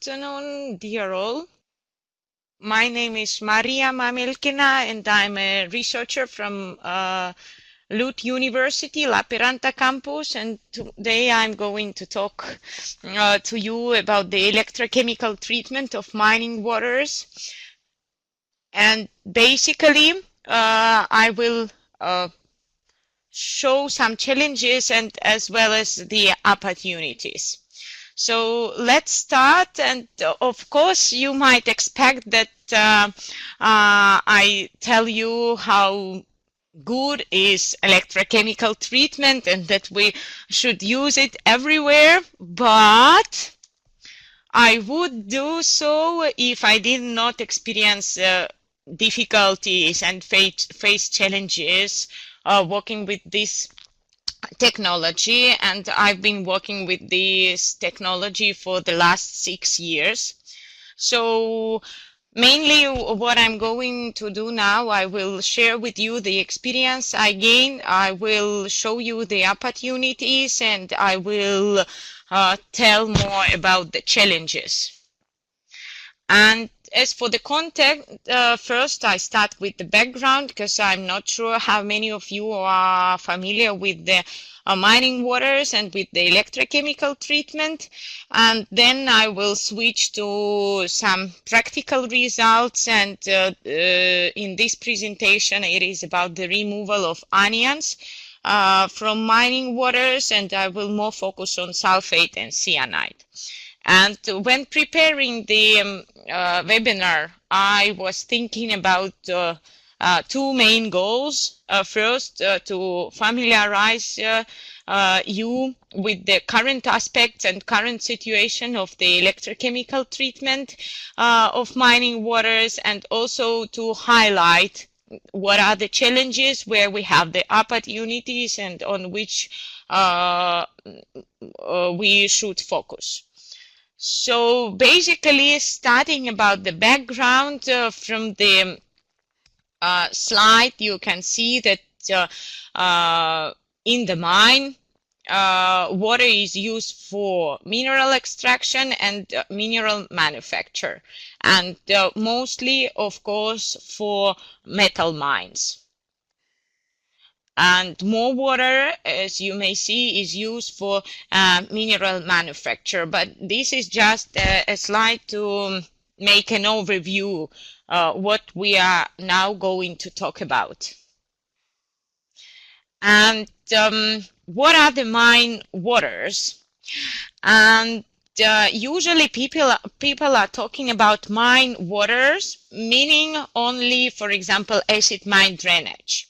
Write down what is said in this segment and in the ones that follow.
afternoon, dear all. My name is Maria Mamelkina, and I'm a researcher from LUT University, La Peranta campus, and today I'm going to talk to you about the electrochemical treatment of mining waters. And basically, I will show some challenges and as well as the opportunities. So let's start, and of course you might expect that I tell you how good is electrochemical treatment and that we should use it everywhere, but I would do so if I did not experience difficulties and face challenges working with this technology, and I've been working with this technology for the last 6 years. So mainly what I'm going to do now, I will share with you the experience I gained, I will show you the opportunities, and I will tell more about the challenges. And as for the content, first I start with the background, because I'm not sure how many of you are familiar with the mining waters and with the electrochemical treatment. And then I will switch to some practical results, and in this presentation it is about the removal of anions from mining waters, and I will more focus on sulphate and cyanide. And when preparing the webinar, I was thinking about two main goals. First, to familiarize you with the current aspects and current situation of the electrochemical treatment of mining waters, and also to highlight what are the challenges, where we have the opportunities, and on which we should focus. So basically, starting about the background, from the slide, you can see that in the mine, water is used for mineral extraction and mineral manufacture, and mostly, of course, for metal mines. And more water, as you may see, is used for mineral manufacture. But this is just a slide to make an overview what we are now going to talk about. And what are the mine waters? And usually people are talking about mine waters, meaning only, for example, acid mine drainage.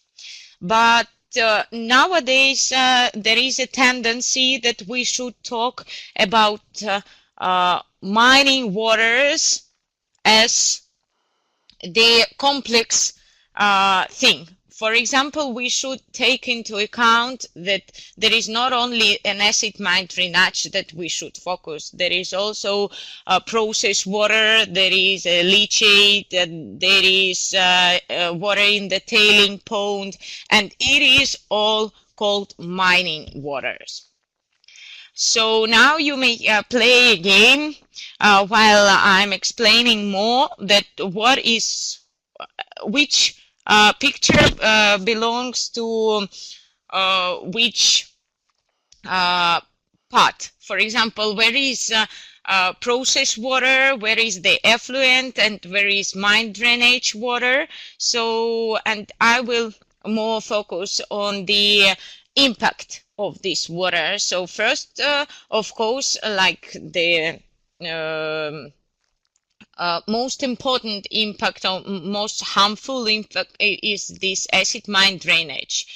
But nowadays there is a tendency that we should talk about mining waters as the complex thing. For example, we should take into account that there is not only an acid mine drainage that we should focus. There is also process water, there is leachate, there is water in the tailing pond, and it is all called mining waters. So now you may play a game while I'm explaining more that which picture belongs to which part. For example, where is process water, where is the effluent, and where is mine drainage water. So, and I will more focus on the impact of this water. So first, of course, like the most important impact, or most harmful impact, is this acid mine drainage.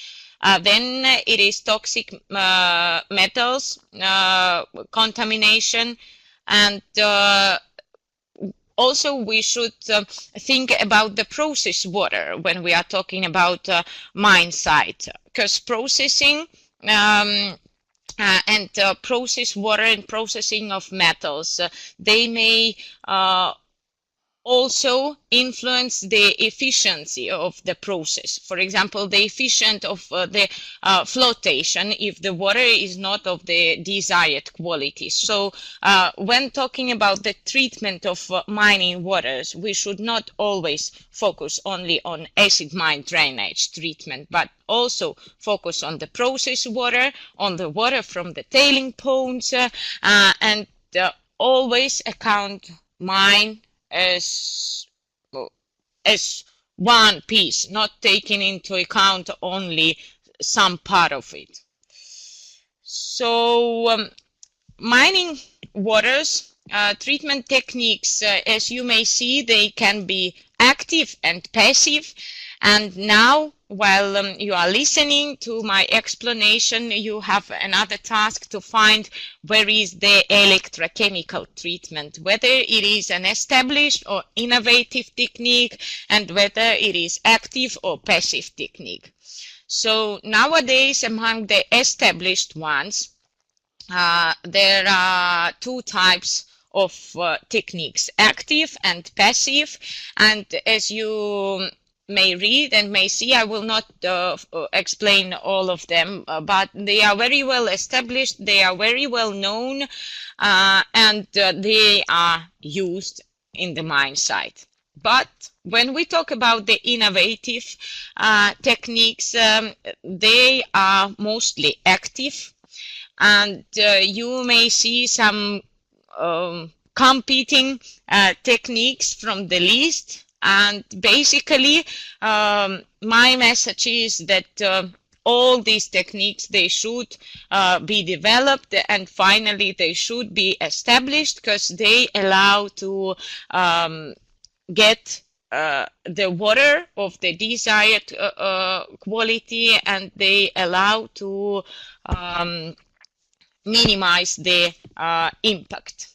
Then it is toxic metals, contamination, and also we should think about the process water when we are talking about mine site, because processing and process water and processing of metals, they may also influence the efficiency of the process. For example, the efficiency of the flotation if the water is not of the desired quality. So when talking about the treatment of mining waters, we should not always focus only on acid mine drainage treatment, but also focus on the process water, on the water from the tailing ponds, and always account mine as one piece, not taking into account only some part of it. So mining waters treatment techniques, as you may see, they can be active and passive. And now, while you are listening to my explanation, you have another task to find where is the electrochemical treatment, whether it is an established or innovative technique, and whether it is active or passive technique. So nowadays, among the established ones, there are two types of techniques, active and passive. And as you may read and may see, I will not explain all of them, but they are very well established, they are very well known, and they are used in the mine site. But when we talk about the innovative techniques, they are mostly active, and you may see some competing techniques from the list. And basically, my message is that all these techniques, they should be developed, and finally they should be established, because they allow to get the water of the desired quality, and they allow to minimize the impact.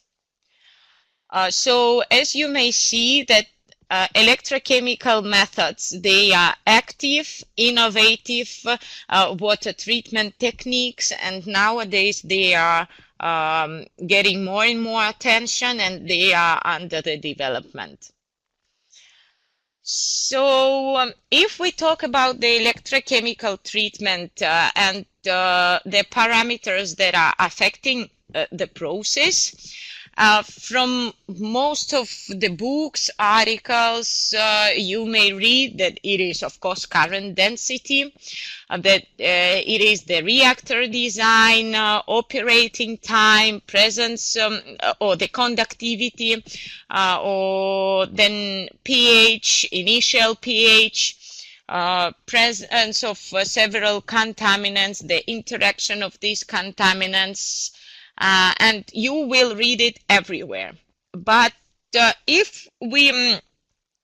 So as you may see that electrochemical methods, they are active, innovative water treatment techniques, and nowadays they are getting more and more attention, and they are under the development. So if we talk about the electrochemical treatment and the parameters that are affecting the process, from most of the books, articles, you may read that it is, of course, current density, that it is the reactor design, operating time, presence, or the conductivity, or then pH, initial pH, presence of several contaminants, the interaction of these contaminants, and you will read it everywhere. But if we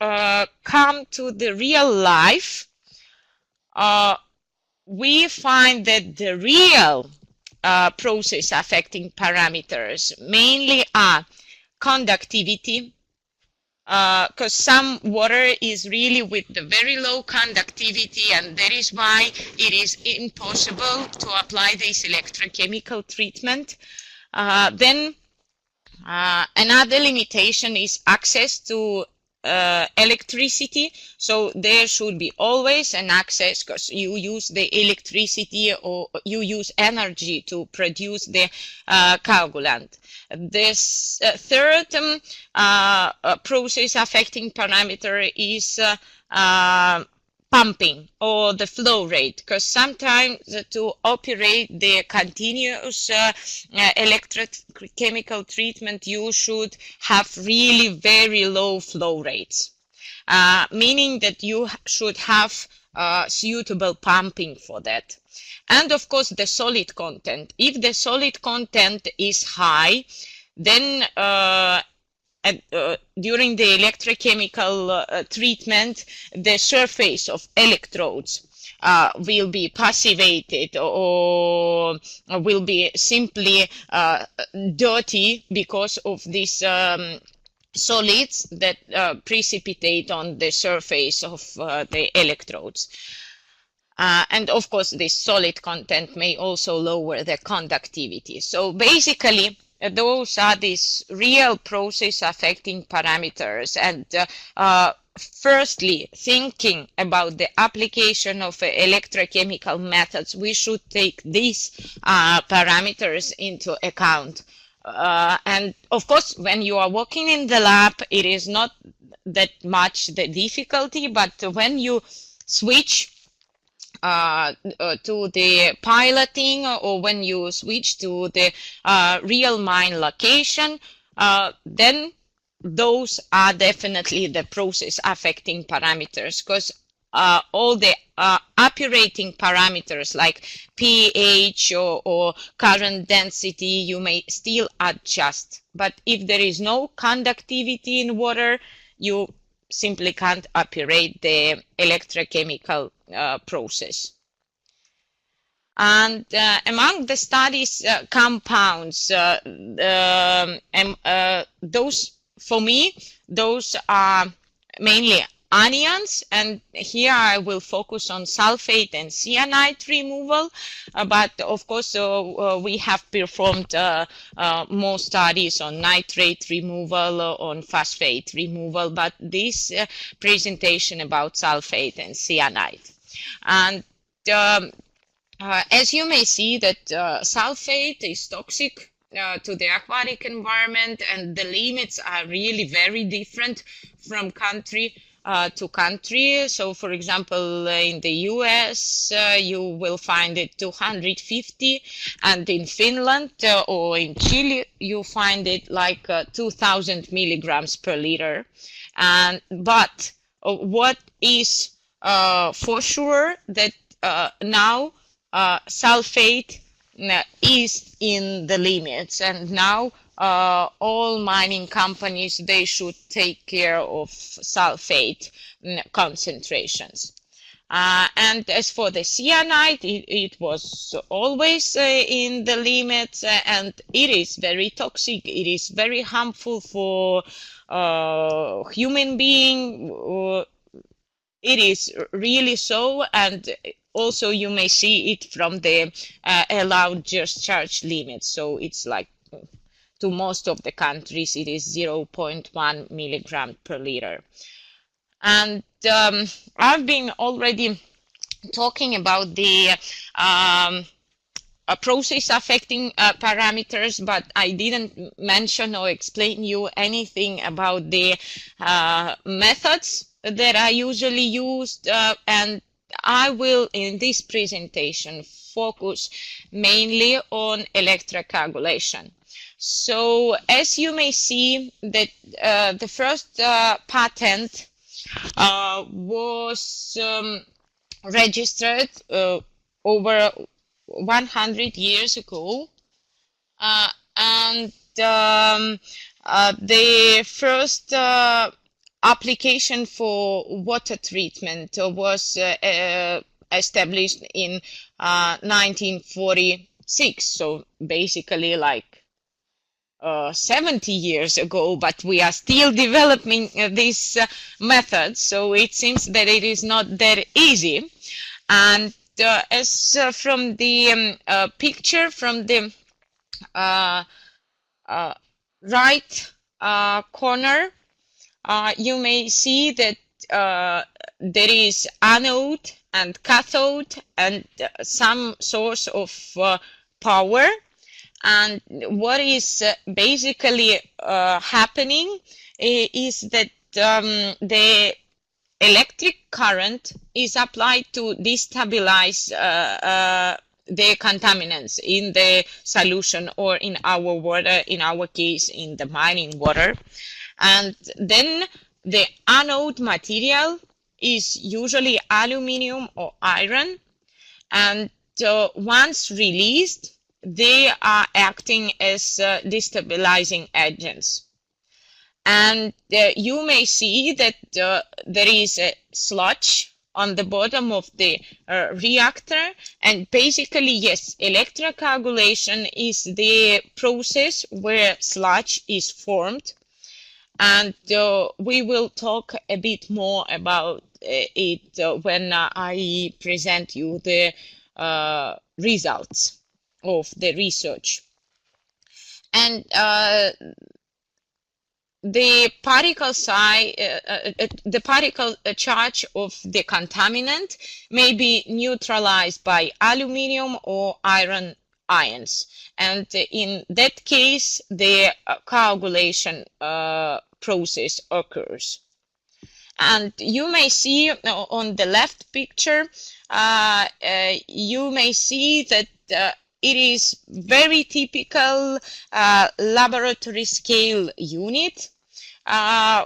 come to the real life, we find that the real process affecting parameters mainly are conductivity, because some water is really with the very low conductivity, and that is why it is impossible to apply this electrochemical treatment. Then another limitation is access to electricity. So there should be always an access, because you use the electricity or you use energy to produce the coagulant. This third process affecting parameter is pumping or the flow rate, because sometimes to operate the continuous electrochemical treatment, you should have really very low flow rates, meaning that you should have suitable pumping for that. And of course, the solid content. If the solid content is high, then during the electrochemical treatment, the surface of electrodes will be passivated or will be simply dirty because of these solids that precipitate on the surface of the electrodes. And of course, this solid content may also lower the conductivity. So basically, those are these real process affecting parameters. And firstly, thinking about the application of electrochemical methods, we should take these parameters into account. And of course, when you are working in the lab, it is not that much the difficulty, but when you switch to the piloting, or when you switch to the real mine location, then those are definitely the process affecting parameters, because all the operating parameters like pH or current density, you may still adjust. But if there is no conductivity in water, you simply can't operate the electrochemical process. And among the studies compounds, those, for me, those are mainly anions, and here I will focus on sulphate and cyanide removal, but of course we have performed more studies on nitrate removal, on phosphate removal, but this presentation about sulphate and cyanide. And as you may see that sulphate is toxic to the aquatic environment, and the limits are really very different from country to country. So for example, in the US, you will find it 250, and in Finland or in Chile, you find it like 2000 milligrams per liter. And but what is for sure that now sulphate is in the limits, and now all mining companies, they should take care of sulphate concentrations. And as for the cyanide, it was always in the limits, and it is very toxic. It is very harmful for human being. It is really so, and also you may see it from the allowed discharge limits. So it's like, to most of the countries, it is 0.1 milligram per liter. And I've been already talking about the process affecting parameters, but I didn't mention or explain you anything about the methods that are usually used, and I will in this presentation focus mainly on electrocoagulation. So as you may see, that the first patent was registered over 100 years ago, and the first application for water treatment was established in 1946, so basically like 70 years ago, but we are still developing this method, so it seems that it is not that easy. And as from the picture from the right corner, you may see that there is anode and cathode and some source of power. And what is basically happening is that the electric current is applied to destabilize the contaminants in the solution, or in our water, in our case in the mining water. And then the anode material is usually aluminum or iron, and once released, they are acting as destabilizing agents. And you may see that there is a sludge on the bottom of the reactor, and basically, yes, electrocoagulation is the process where sludge is formed, and we will talk a bit more about it when I present you the results of the research. And the particle size, the particle charge of the contaminant may be neutralized by aluminum or iron ions, and in that case the coagulation process occurs. And you may see on the left picture, you may see that it is very typical laboratory scale unit.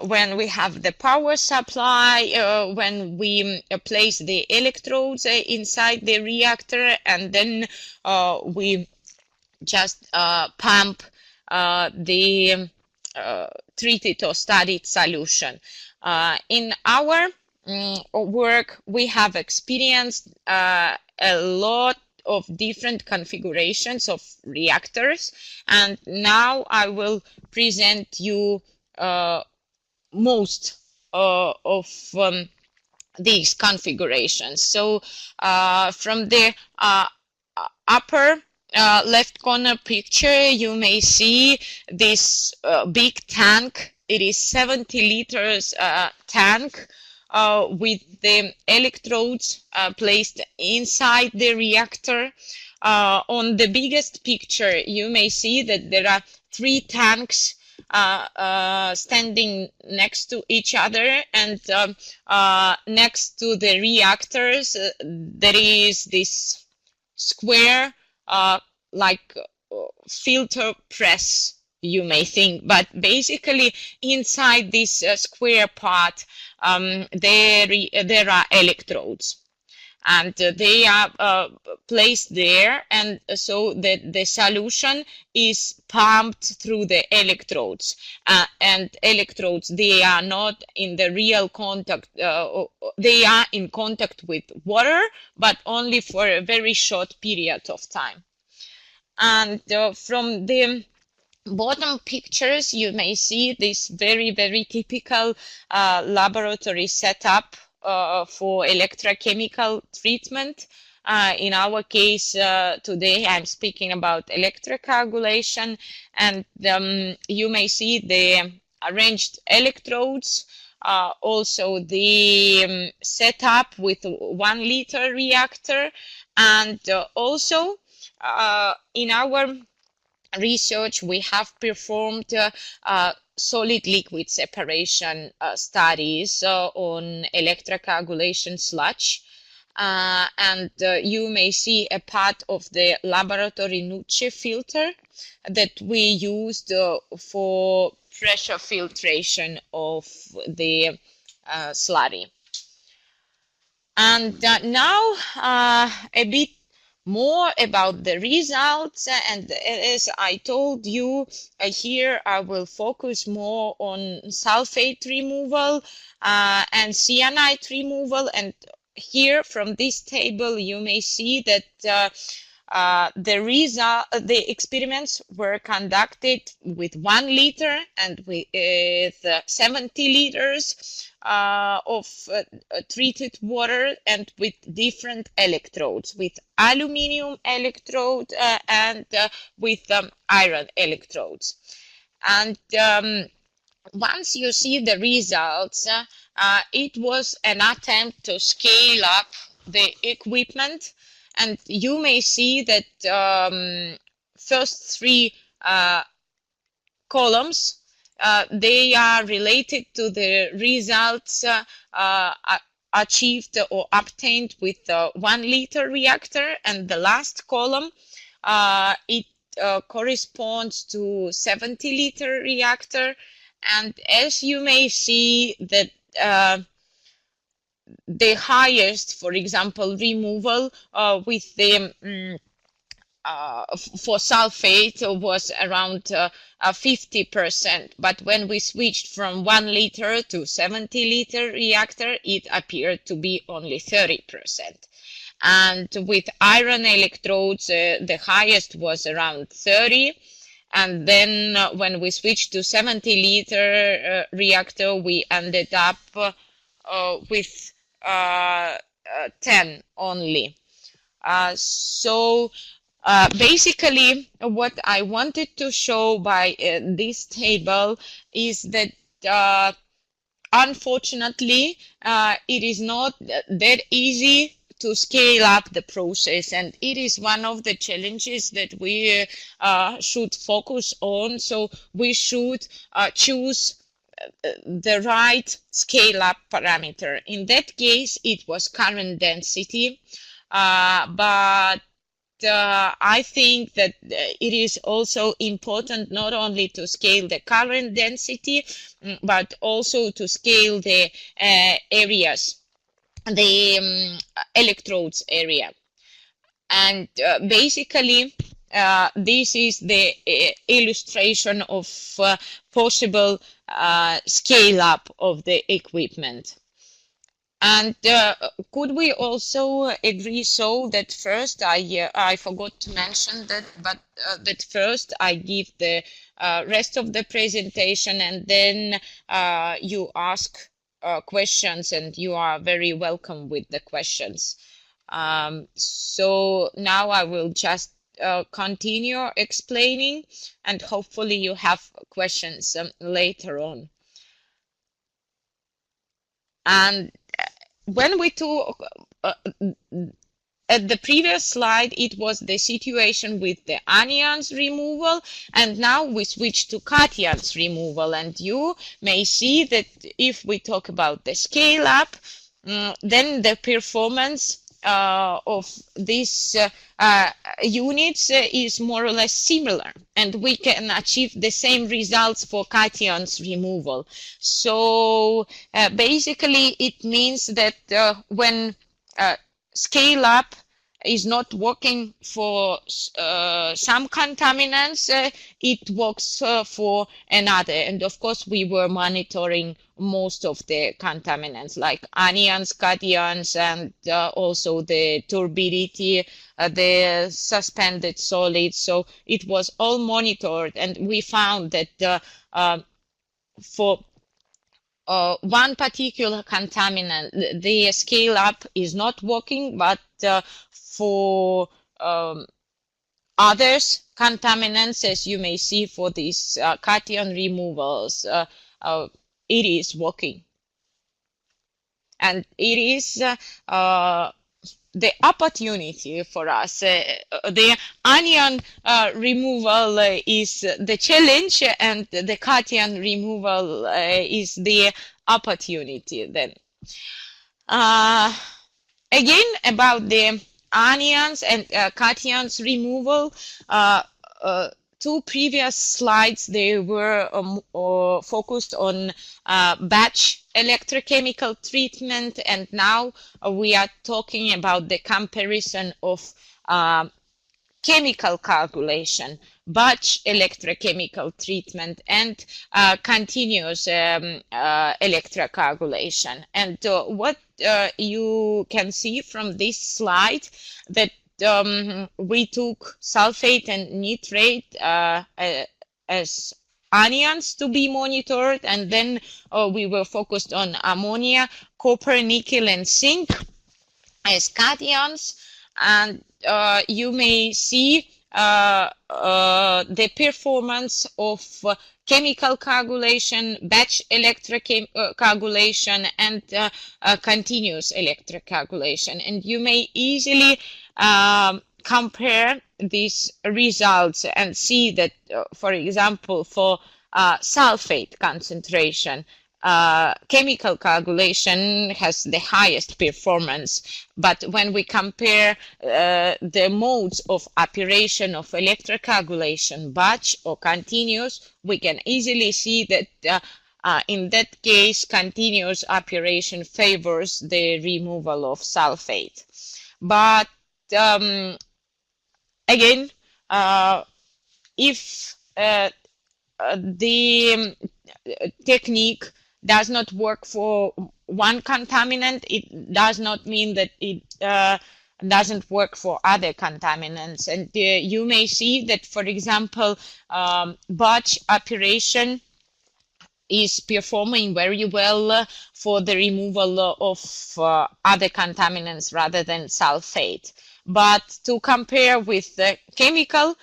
When we have the power supply, when we place the electrodes inside the reactor, and then we just pump the treated or studied solution. In our work, we have experienced a lot of different configurations of reactors, and now I will present you most of these configurations. So from the upper left corner picture, you may see this big tank. It is 70 liters tank with the electrodes placed inside the reactor. On the biggest picture, you may see that there are 3 tanks standing next to each other, and next to the reactors there is this square like filter press, you may think, but basically inside this square part there are electrodes, and they are placed there, and so that the solution is pumped through the electrodes, and electrodes, they are not in the real contact, they are in contact with water, but only for a very short period of time. And from the bottom pictures, you may see this very, very typical laboratory setup for electrochemical treatment. In our case today, I'm speaking about electrocoagulation, and you may see the arranged electrodes, also the setup with 1 liter reactor, and also in our research we have performed solid liquid separation studies on electrocoagulation sludge, and you may see a part of the laboratory Nucce filter that we used for pressure filtration of the slurry. And now a bit more about the results, and as I told you, here I will focus more on sulphate removal and cyanide removal. And here from this table you may see that the experiments were conducted with 1 liter and with 70 liters of treated water, and with different electrodes, with aluminum electrode and with iron electrodes. And once you see the results, it was an attempt to scale up the equipment, and you may see that first 3 columns, they are related to the results achieved or obtained with 1 liter reactor, and the last column, it corresponds to 70 liter reactor. And as you may see that the highest, for example, removal with the for sulphate was around 50%, but when we switched from 1 liter to 70 liter reactor, it appeared to be only 30%. And with iron electrodes, the highest was around 30, and then when we switched to 70 liter reactor, we ended up with 10 only. So Basically, what I wanted to show by this table is that unfortunately, it is not that easy to scale up the process, and it is one of the challenges that we should focus on. So we should choose the right scale up parameter. In that case, it was current density, but I think that it is also important not only to scale the current density, but also to scale the areas, the electrodes area. And basically, this is the illustration of possible scale up of the equipment. And could we also agree so that first I forgot to mention that, but that first I give the rest of the presentation, and then you ask questions, and you are very welcome with the questions. So now I will just continue explaining, and hopefully you have questions later on. And when we talk at the previous slide, it was the situation with the anions removal, and now we switch to cations removal. And you may see that if we talk about the scale up, then the performance of these units is more or less similar, and we can achieve the same results for cations removal. So basically it means that when scale up is not working for some contaminants, it works for another. And of course we were monitoring most of the contaminants like anions, cations, and also the turbidity, the suspended solids. So it was all monitored, and we found that for one particular contaminant, the scale up is not working, but for others contaminants, as you may see for these cation removals, it is working. And it is the opportunity for us. The anion removal is the challenge, and the cation removal is the opportunity then. Again, about the anions and cations removal, two previous slides, they were focused on batch electrochemical treatment, and now we are talking about the comparison of chemical coagulation, batch electrochemical treatment, and continuous electrocoagulation. And what you can see from this slide, that we took sulphate and nitrate as anions to be monitored, and then we were focused on ammonia, copper, nickel, and zinc as cations. And you may see the performance of chemical coagulation, batch electrocoagulation, and continuous electrocoagulation. And you may easily compare these results and see that, for example, for sulphate concentration, chemical coagulation has the highest performance. But when we compare the modes of operation of electrocoagulation, batch or continuous, we can easily see that in that case, continuous operation favors the removal of sulphate. But again, if the technique does not work for one contaminant, it does not mean that it doesn't work for other contaminants. And you may see that, for example, batch operation is performing very well for the removal of other contaminants rather than sulphate. But to compare with the chemical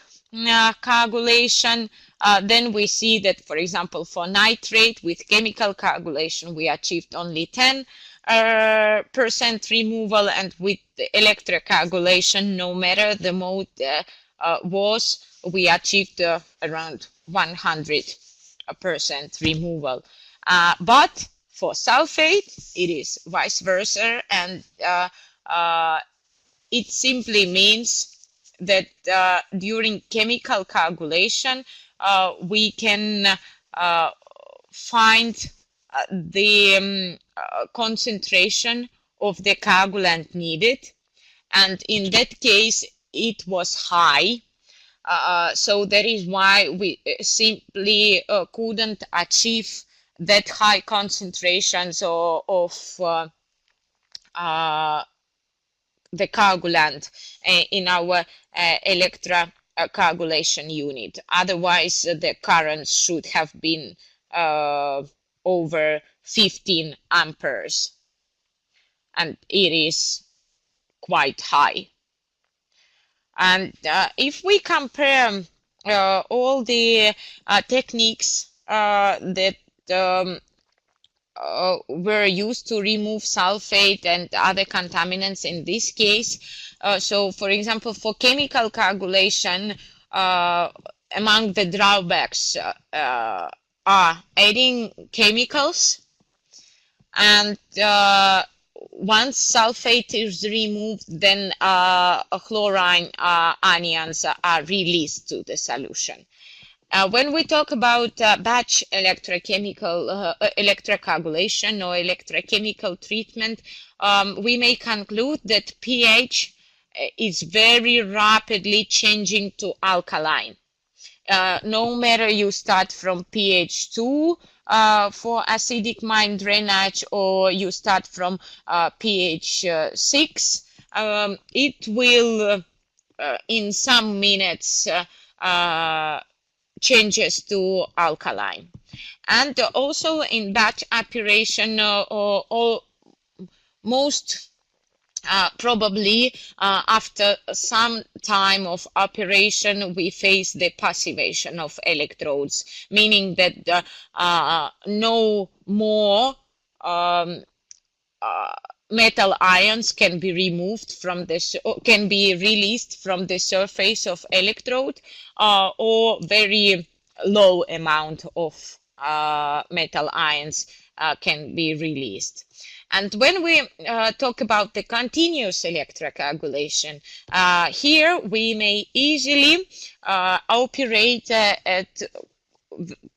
coagulation, then we see that, for example, for nitrate, with chemical coagulation, we achieved only 10% removal, and with the electrocoagulation, no matter the mode was, we achieved around 100% removal. But for sulphate, it is vice versa, and it simply means that during chemical coagulation, we can find the concentration of the coagulant needed, and in that case it was high. So that is why we simply couldn't achieve that high concentrations of the coagulant in our electrocoagulation unit. Otherwise, the current should have been over 15 amperes, and it is quite high. And if we compare all the techniques that were used to remove sulphate and other contaminants in this case, so for example, for chemical coagulation, among the drawbacks are adding chemicals, and once sulphate is removed, then chlorine anions are released to the solution. When we talk about batch electrocoagulation or electrochemical treatment, we may conclude that pH is very rapidly changing to alkaline. No matter you start from pH 2 for acidic mine drainage, or you start from pH 6, it will in some minutes changes to alkaline. And also in batch operation, most probably after some time of operation, we face the passivation of electrodes, meaning that no more metal ions can be removed from can be released from the surface of electrode, or very low amount of metal ions can be released. And when we talk about the continuous electrocoagulation, here we may easily operate at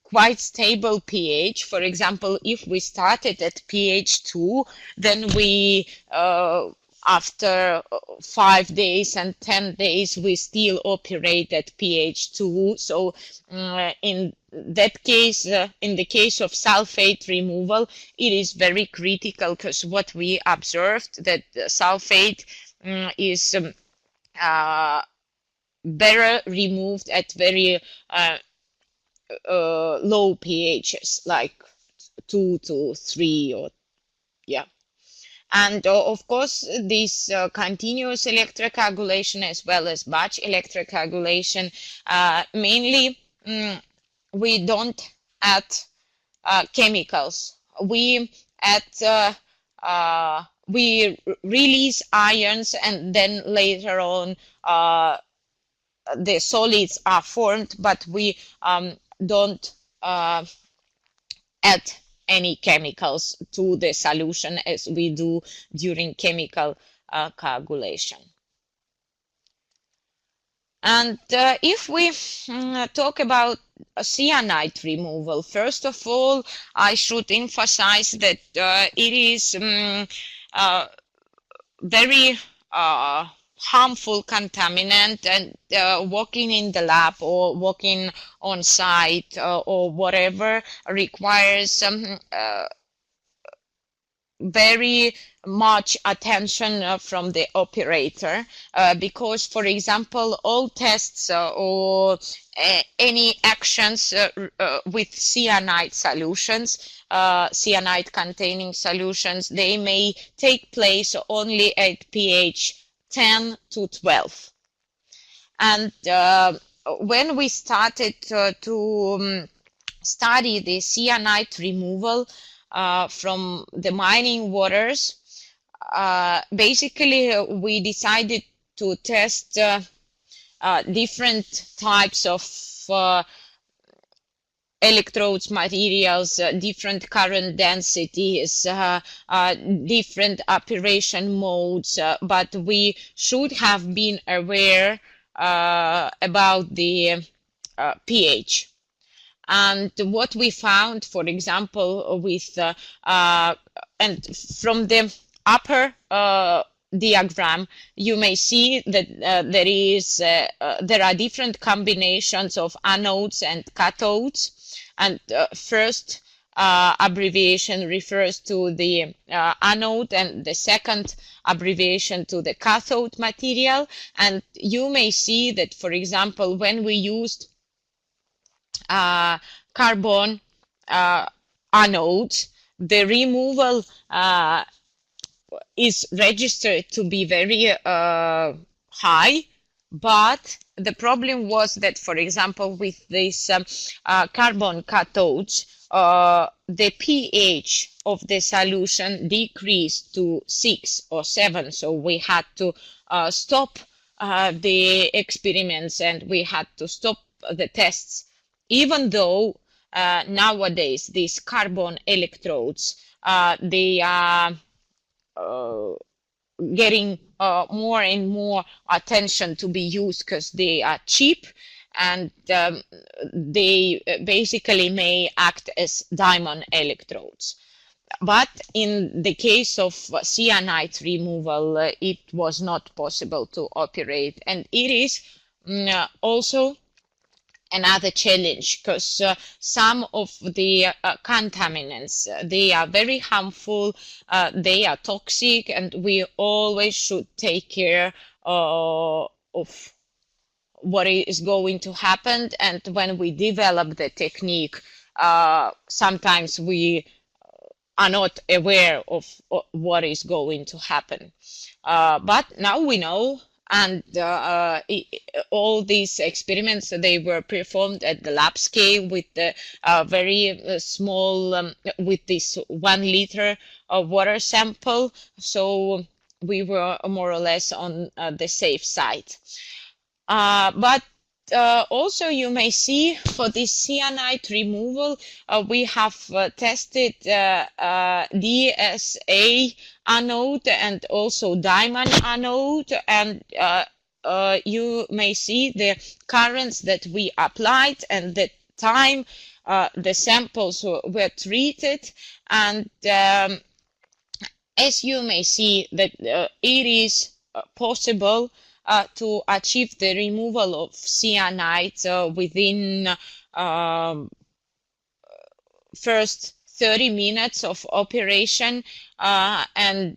quite stable pH. For example, if we started at pH 2, then we after 5 days and 10 days, we still operate at pH 2. So in that case, in the case of sulphate removal, it is very critical, because what we observed that sulphate is better removed at very low pHs, like 2 to 3, or yeah. And of course, this continuous electrocoagulation as well as batch electrocoagulation, mainly we don't add chemicals. We add we release ions, and then later on the solids are formed, but we don't add any chemicals to the solution as we do during chemical coagulation. And if we talk about cyanide removal, first of all, I should emphasize that it is very harmful contaminant, and working in the lab or working on site or whatever requires very much attention from the operator, because, for example, all tests or any actions with cyanide solutions, cyanide containing solutions, they may take place only at pH 10 to 12. And when we started to study the cyanide removal from the mining waters, basically we decided to test different types of electrodes, materials, different current densities, different operation modes, but we should have been aware about the pH. And what we found, for example, with and from the upper diagram, you may see that there are different combinations of anodes and cathodes. And first abbreviation refers to the anode, and the second abbreviation to the cathode material. And you may see that, for example, when we used carbon anodes, the removal is registered to be very high, but the problem was that, for example, with these carbon cathodes, the pH of the solution decreased to 6 or 7, so we had to stop the experiments and we had to stop the tests, even though nowadays these carbon electrodes, they are getting more and more attention to be used because they are cheap, and they basically may act as diamond electrodes. But in the case of cyanide removal, it was not possible to operate, and it is also another challenge, because some of the contaminants, they are very harmful, they are toxic, and we always should take care of what is going to happen. And when we develop the technique, sometimes we are not aware of what is going to happen. But now we know. And all these experiments, they were performed at the lab scale with the very small, with this 1 liter water sample. So we were more or less on the safe side. But also you may see for this cyanide removal, we have tested DSA anode and also diamond anode, and you may see the currents that we applied and the time the samples were treated. And as you may see that it is possible to achieve the removal of cyanide within first 30 minutes of operation, and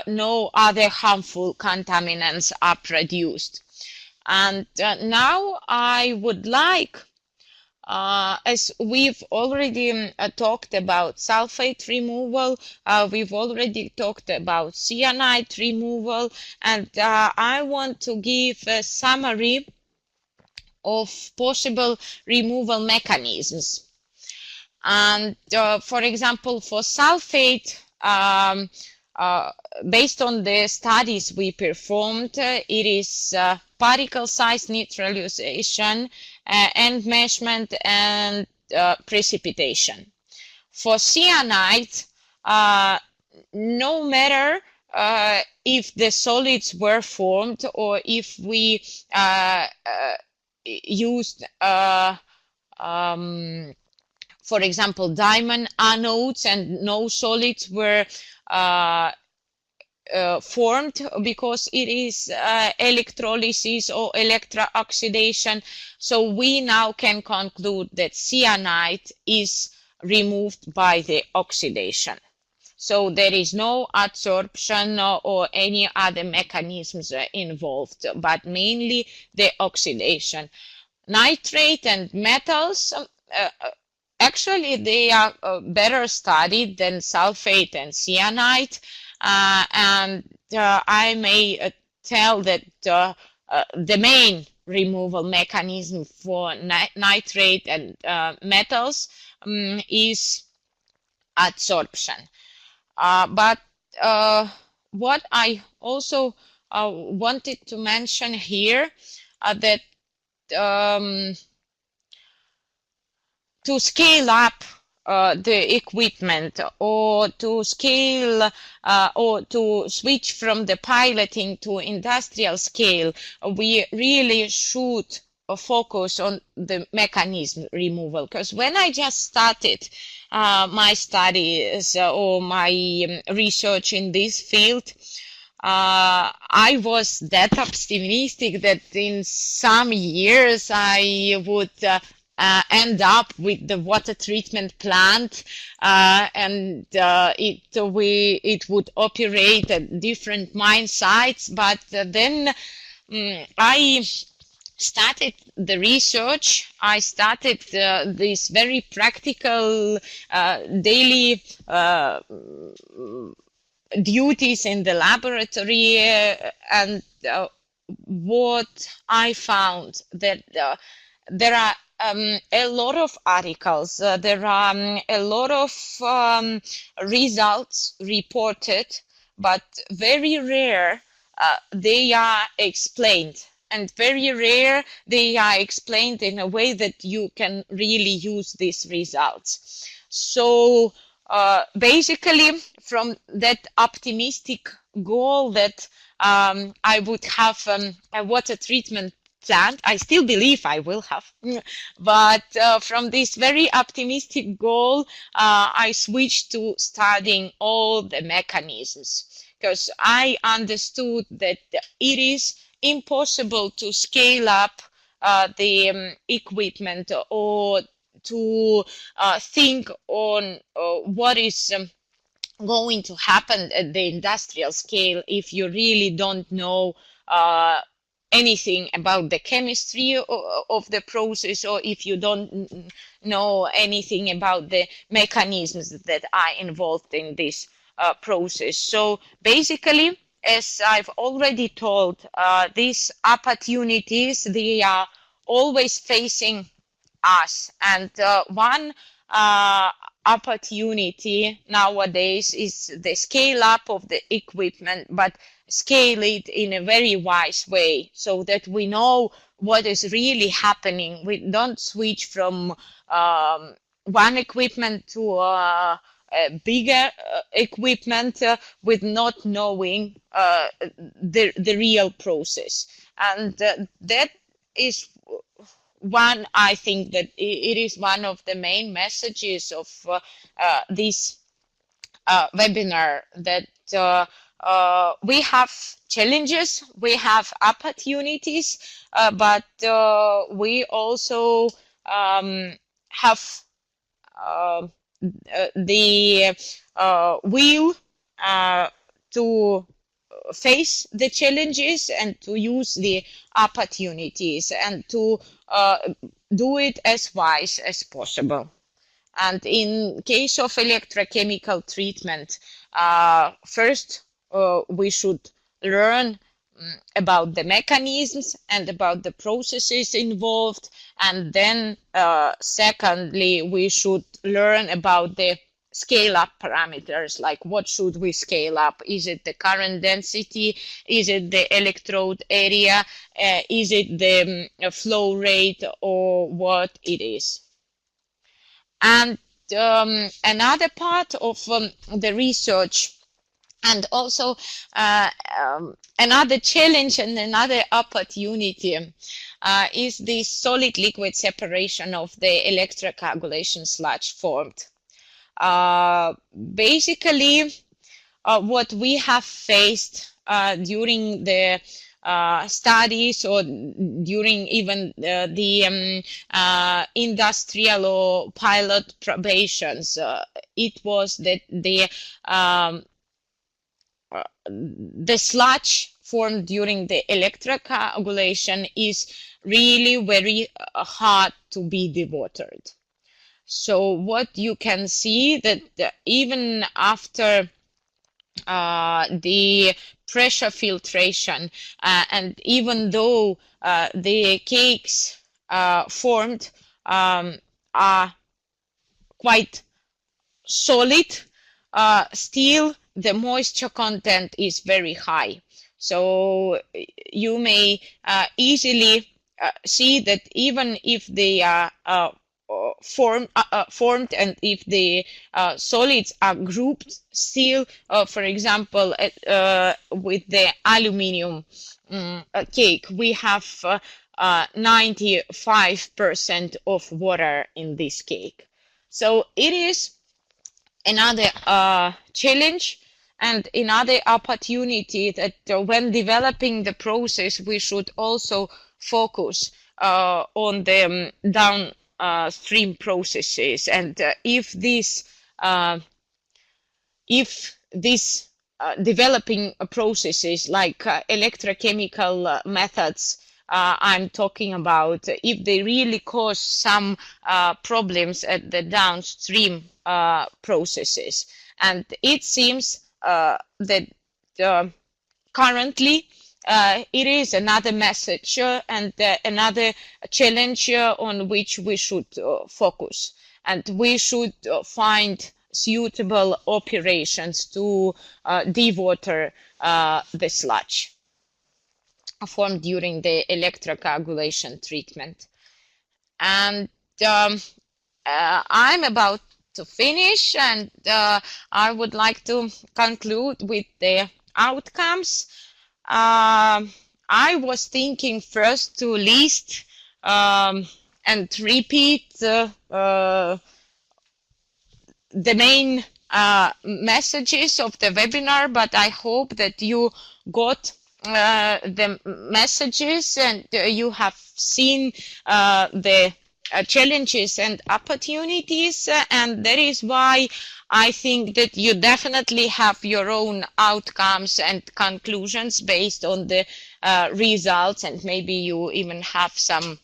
no other harmful contaminants are produced. And now I would like, as we've already talked about sulphate removal, we've already talked about cyanide removal, and I want to give a summary of possible removal mechanisms. And for example, for sulphate, based on the studies we performed, it is particle size neutralization, enmeshment, and precipitation. For cyanide, no matter if the solids were formed or if we used for example, diamond anodes and no solids were formed, because it is electrolysis or electrooxidation. So we now can conclude that cyanide is removed by the oxidation. So there is no adsorption or any other mechanisms involved, but mainly the oxidation. Nitrate and metals, actually, they are better studied than sulphate and cyanide, and I may tell that the main removal mechanism for nitrate and metals is adsorption. But what I also wanted to mention here that to scale up the equipment, or to scale or to switch from the piloting to industrial scale, we really should focus on the mechanism removal. Because when I just started my studies or my research in this field, I was that optimistic that in some years I would end up with the water treatment plant, and it would operate at different mine sites. But then I started the research. I started this very practical daily duties in the laboratory, and what I found that there are a lot of articles, there are a lot of results reported, but very rare they are explained, and very rare they are explained in a way that you can really use these results. So basically, from that optimistic goal that I would have a water treatment plant, I still believe I will have, but from this very optimistic goal, I switched to studying all the mechanisms, because I understood that it is impossible to scale up the equipment, or to think on what is going to happen at the industrial scale if you really don't know anything about the chemistry of the process, or if you don't know anything about the mechanisms that are involved in this process. So basically, as I've already told, these opportunities, they are always facing us, and one opportunity nowadays is the scale up of the equipment, but scale it in a very wise way, so that we know what is really happening. We don't switch from one equipment to a bigger equipment with not knowing the real process. And that is one, I think that it is one of the main messages of this webinar, that we have challenges, we have opportunities, but we also have the will to face the challenges and to use the opportunities, and to do it as wise as possible. And in case of electrochemical treatment, first we should learn about the mechanisms and about the processes involved, and then secondly we should learn about the scale up parameters, like what should we scale up? Is it the current density? Is it the electrode area? Is it the flow rate, or what it is? And another part of the research, and also another challenge and another opportunity, is the solid liquid separation of the electrocoagulation sludge formed. Basically, what we have faced during the studies, or during even the industrial or pilot probations, it was that the sludge formed during the electrocoagulation is really very hard to be dewatered. So what you can see, that even after the pressure filtration, and even though the cakes formed are quite solid, still the moisture content is very high. So you may easily see that even if they are formed and if the solids are grouped, still, for example, with the aluminum cake, we have 95% of water in this cake. So it is another challenge and another opportunity that when developing the process, we should also focus on the downstream processes. And if this developing processes like electrochemical methods I'm talking about, if they really cause some problems at the downstream processes. And it seems that currently it is another message and another challenge on which we should focus. And we should find suitable operations to dewater the sludge formed during the electrocoagulation treatment. And I'm about to finish, and I would like to conclude with the outcomes. I was thinking first to list and repeat the main messages of the webinar, but I hope that you got the messages and you have seen the challenges and opportunities, and that is why I think that you definitely have your own outcomes and conclusions based on the results, and maybe you even have some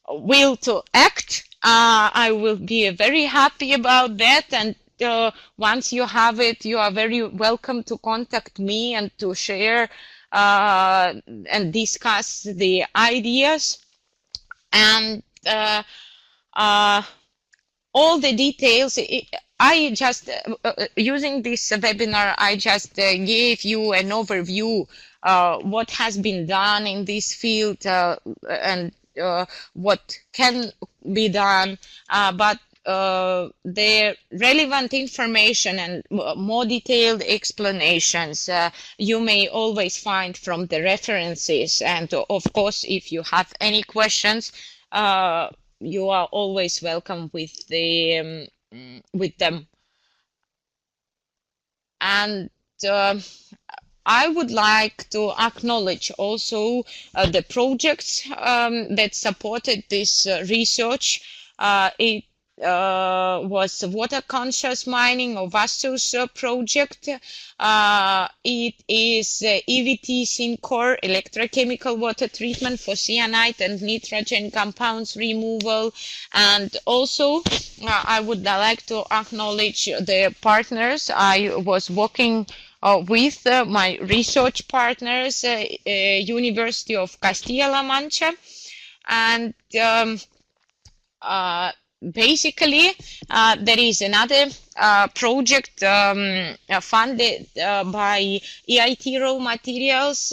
will to act. I will be very happy about that, and once you have it, you are very welcome to contact me and to share and discuss the ideas. And all the details, I just, using this webinar, I just gave you an overview what has been done in this field and what can be done, but the relevant information and more detailed explanations you may always find from the references. And of course, if you have any questions, you are always welcome with them. And I would like to acknowledge also the projects that supported this research. It was water conscious mining or VASUS project. It is EVT Syncor, electrochemical water treatment for cyanide and nitrogen compounds removal. And also I would like to acknowledge the partners I was working with, my research partners, University of Castilla-La Mancha. And basically, there is another project funded by EIT Raw Materials,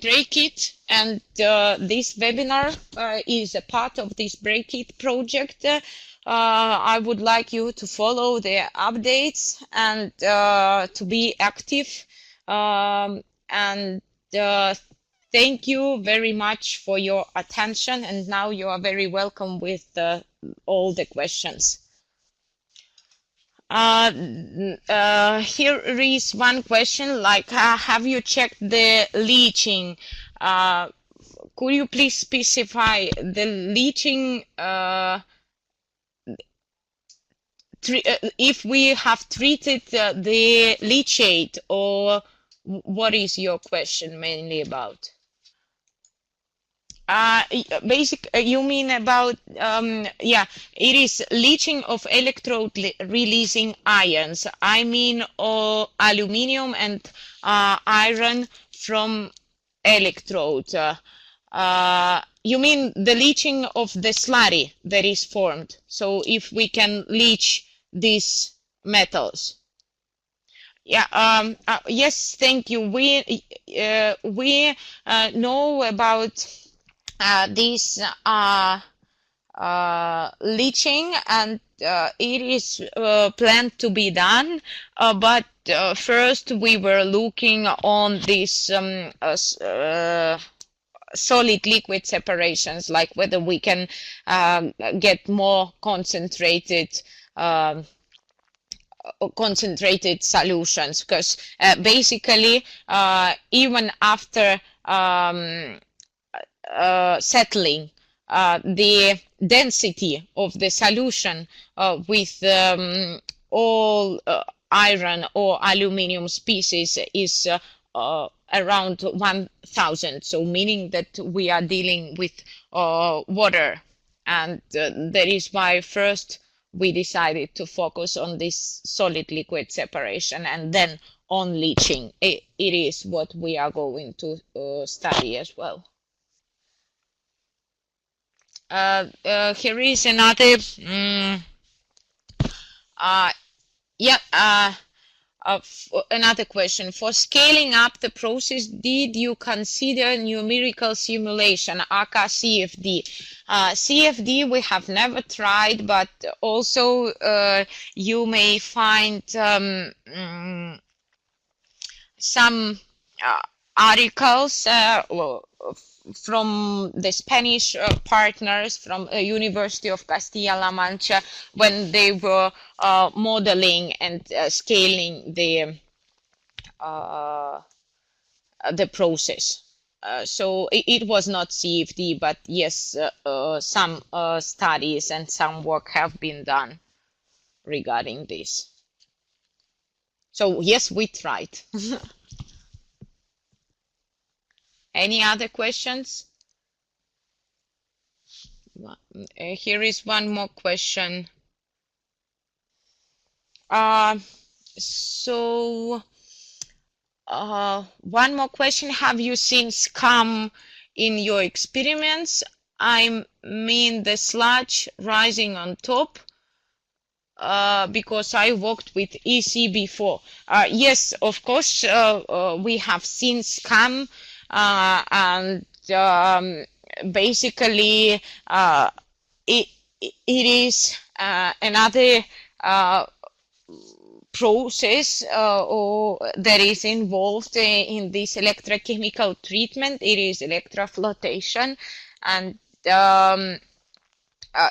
Break It, and this webinar is a part of this Break It project. I would like you to follow the updates and to be active. And thank you very much for your attention. And now you are very welcome with all the questions. Here is one question, like, have you checked the leaching? Could you please specify the leaching, if we have treated the leachate, or what is your question mainly about? You mean about, yeah, it is leaching of electrode releasing ions. I mean, aluminum and iron from electrode. You mean the leaching of the slurry that is formed. So if we can leach these metals. Yeah, yes, thank you. We know about this leaching, and it is planned to be done, but first we were looking on this solid liquid separations, like whether we can get more concentrated solutions, because basically even after settling, the density of the solution with all iron or aluminum species is around 1000, so meaning that we are dealing with water, and that is why first we decided to focus on this solid liquid separation, and then on leaching. It is what we are going to study as well. Here is another another question. For scaling up the process, did you consider numerical simulation, aka CFD? CFD we have never tried, but also you may find some articles from the Spanish partners from University of Castilla-La Mancha, when they were modeling and scaling the process. So it was not CFD, but yes, some studies and some work have been done regarding this. So yes, we tried. Any other questions? Here is one more question. One more question. Have you seen scum in your experiments? I mean the sludge rising on top, because I worked with EC before. Yes, of course, we have seen scum. And basically it is another process or that is involved in this electrochemical treatment. It is electroflotation, and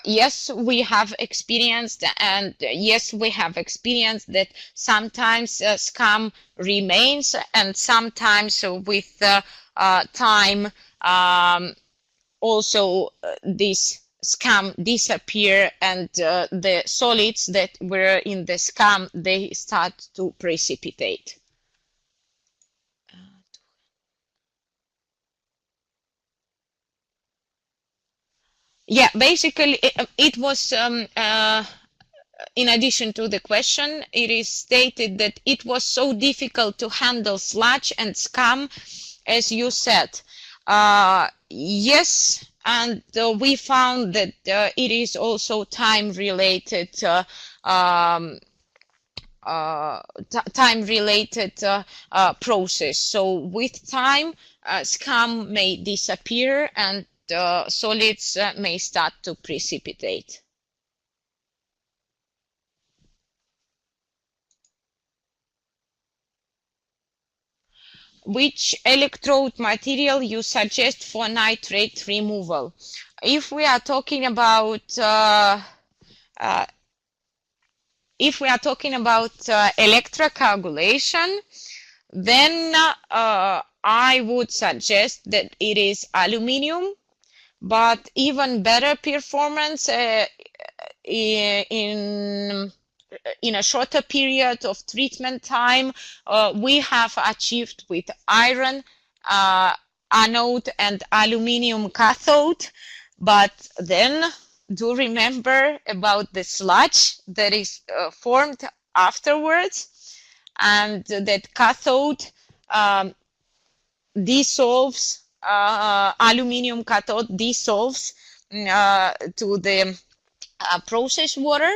yes, we have experienced, and yes, we have experienced that sometimes scum remains, and sometimes with time also this scum disappear, and the solids that were in the scum, they start to precipitate. Yeah, basically it was in addition to the question, it is stated that it was so difficult to handle sludge and scum, as you said. Yes, and we found that it is also time-related process. So with time, scum may disappear and solids may start to precipitate. Which electrode material you suggest for nitrate removal? If we are talking about electrocoagulation, then I would suggest that it is aluminum, but even better performance in a shorter period of treatment time we have achieved with iron anode and aluminium cathode. But then do remember about the sludge that is formed afterwards, and that cathode dissolves, aluminium cathode dissolves to the process water.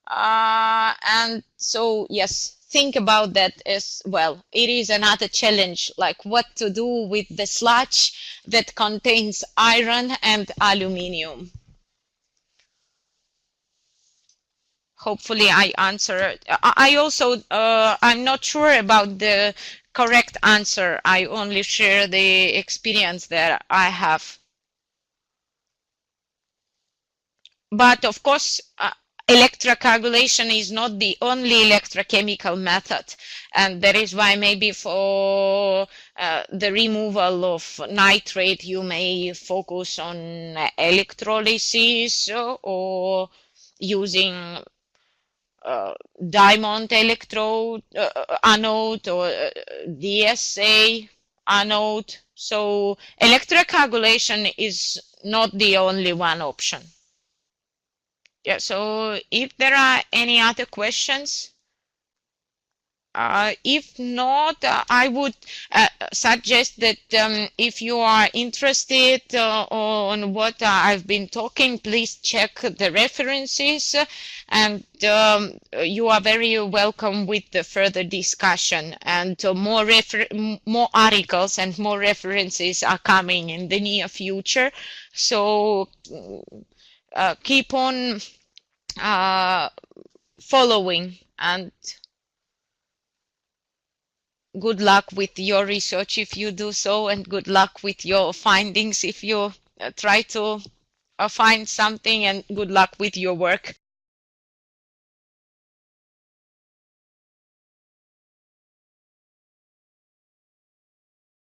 And so, yes, think about that as well. It is another challenge, like what to do with the sludge that contains iron and aluminium. Hopefully I answered. I also, I'm not sure about the correct answer. I only share the experience that I have. But of course, electrocoagulation is not the only electrochemical method, and that is why maybe for the removal of nitrate you may focus on electrolysis or using diamond electrode anode or DSA anode. So electrocoagulation is not the only one option. Yeah, so if there are any other questions, if not, I would suggest that if you are interested on what I've been talking, please check the references, and you are very welcome with the further discussion. And more articles and more references are coming in the near future. So keep on following, and good luck with your research if you do so, and good luck with your findings if you try to find something, and good luck with your work.